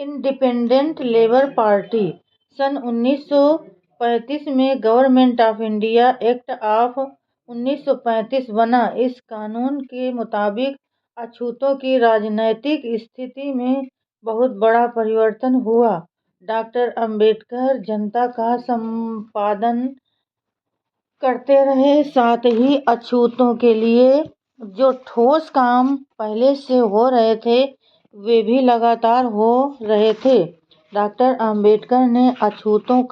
Independent labour party सन 1935 में government of India act of 1935 बना। इस कानून के मुताबिक अछूतों की राजनैतिक स्थिति में बहुत बड़ा परिवर्तन हुआ। डॉक्टर अंबेडकर जनता का संपादन करते रहे, साथ ही अछूतों के लिए जो ठोस काम पहले से हो रहे थे वे भी लगातार हो रहे थे। डॉक्टर अंबेडकर ने अछूतों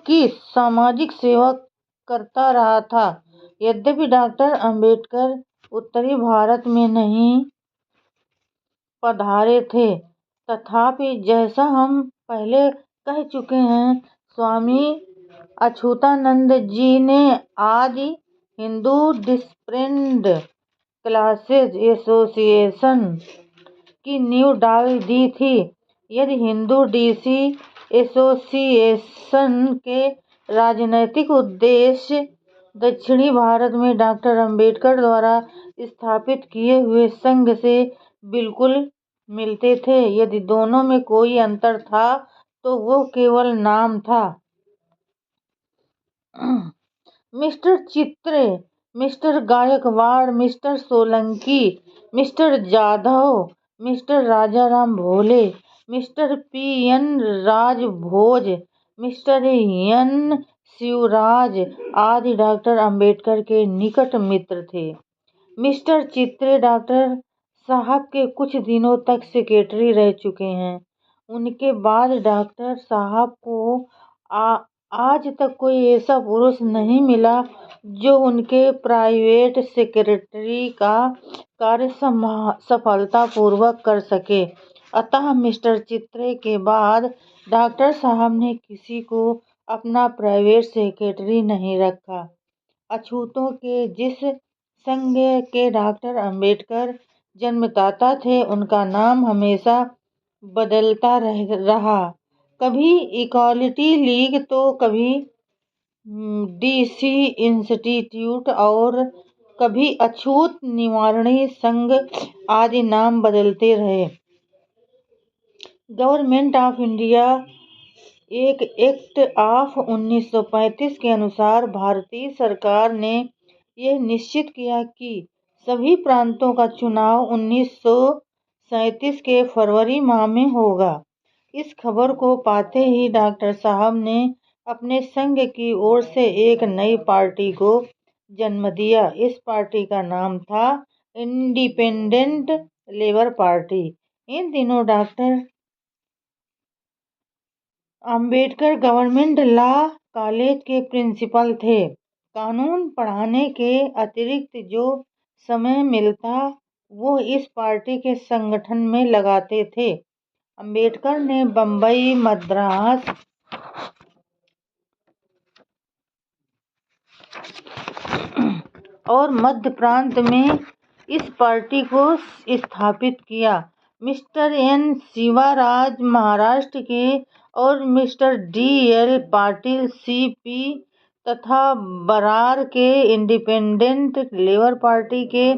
की सामाजिक सेवा करता रहा था। यद्यपि डॉक्टर अंबेडकर उत्तरी भारत में नहीं पधारे थे, तथापि जैसा हम पहले कह चुके हैं, स्वामी अच्युतानंद जी ने आदि हिंदू डिसेंडेंट क्लासेज एसोसिएशन की नींव डाल दी थी। यदि हिंदू डीसी एसोसिएशन के राजनैतिक उद्देश्य दक्षिणी भारत में डॉक्टर अंबेडकर द्वारा स्थापित किए हुए संघ से बिल्कुल मिलते थे, यदि दोनों में कोई अंतर था तो वो केवल नाम था। Mister Chitre, mister Gaikwad, mister Solanki, mister Jadhav, mister Rajaram Bhole, mister P N. Rajbhoj, mister N. Shivraj आदि डॉक्टर अंबेडकर के निकट मित्र थे। मिस्टर चित्रे डॉक्टर साहब के कुछ दिनों तक सेक्रेटरी रह चुके हैं। उनके बाद डॉक्टर साहब को आज तक कोई ऐसा पुरुष नहीं मिला जो उनके प्राइवेट सेक्रेटरी का कार्य सफलतापूर्वक कर सके। अतः मिस्टर चित्रे के बाद डॉक्टर साहब ने किसी को अपना प्राइवेट सेक्रेटरी नहीं रखा। अछूतों के जिस संघ के डॉक्टर अंबेडकर जन्मदाता थे, उनका नाम हमेशा बदलता रहा, कभी इक्वालिटी लीग तो कभी डीसी इंस्टीट्यूट और कभी अछूत निवारणी संघ आदि नाम बदलते रहे। गवर्नमेंट ऑफ इंडिया एक एक्ट ऑफ 1935 के अनुसार भारतीय सरकार ने यह निश्चित किया कि सभी प्रांतों का चुनाव 1937 के फरवरी माह में होगा। इस खबर को पाते ही डॉक्टर साहब ने अपने संघ की ओर से एक नई पार्टी को जन्म दिया। इस पार्टी का नाम था इंडिपेंडेंट लेबर पार्टी। इन दिनों doctor Ambedkar government law college के प्रिंसिपल थे। कानून पढ़ाने के अतिरिक्त जो समय मिलता वो इस पार्टी के संगठन में लगाते थे। अंबेडकर ने बम्बई, मद्रास और मध्य प्रांत में इस पार्टी को स्थापित किया। Mister N. शिवराज महाराष्ट्र के और मिस्टर डी.एल. पाटिल सी.पी. तथा बरार के इंडिपेंडेंट लेबर पार्टी के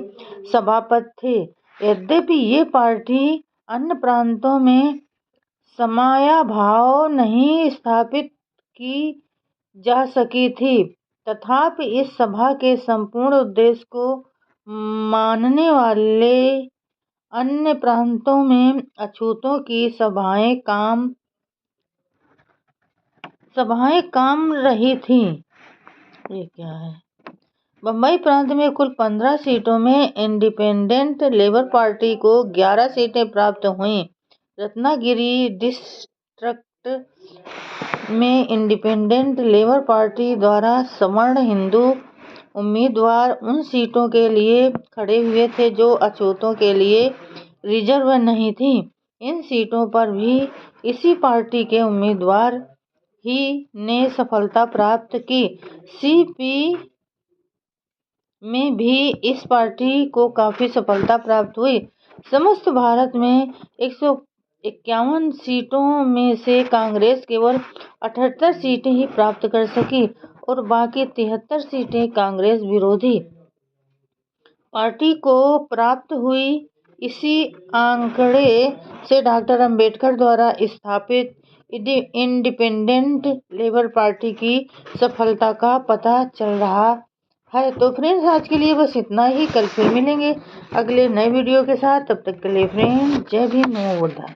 सभापति थे। यद्यपि ये पार्टी अन्य प्रांतों में समयाभाव नहीं स्थापित की जा सकी थी, तथापि इस सभा के संपूर्ण उद्देश्य को मानने वाले अन्य प्रांतों में अछूतों की सभाएं काम रही थीं। ये क्या है? बम्बई प्रांत में कुल 15 सीटों में इंडिपेंडेंट लेबर पार्टी को 11 सीटें प्राप्त हुईं। रत्नागिरी डिस्ट्रिक्ट में इंडिपेंडेंट लेबर पार्टी द्वारा सवर्ण हिंदू उम्मीदवार उन सीटों के लिए खड़े हुए थे जो अछूतों के लिए रिजर्व नहीं थी। इन सीटों पर भी इसी पार्टी के उम्मीदवार ही ने सफलता प्राप्त की। सीपी में भी इस पार्टी को काफी सफलता प्राप्त हुई। समस्त भारत में 151 सीटों में से कांग्रेस केवल 78 सीटें ही प्राप्त कर सकी और बाकी 73 सीटें कांग्रेस विरोधी पार्टी को प्राप्त हुई। इसी आंकड़े से डॉक्टर अंबेडकर द्वारा स्थापित इंडिपेंडेंट लेबर पार्टी की सफलता का पता चल रहा है। तो फ्रेंड्स, आज के लिए बस इतना ही। कल फिर मिलेंगे अगले नए वीडियो के साथ। तब तक के लिए फ्रेंड्स, जय भीम, नमो बुद्धाय।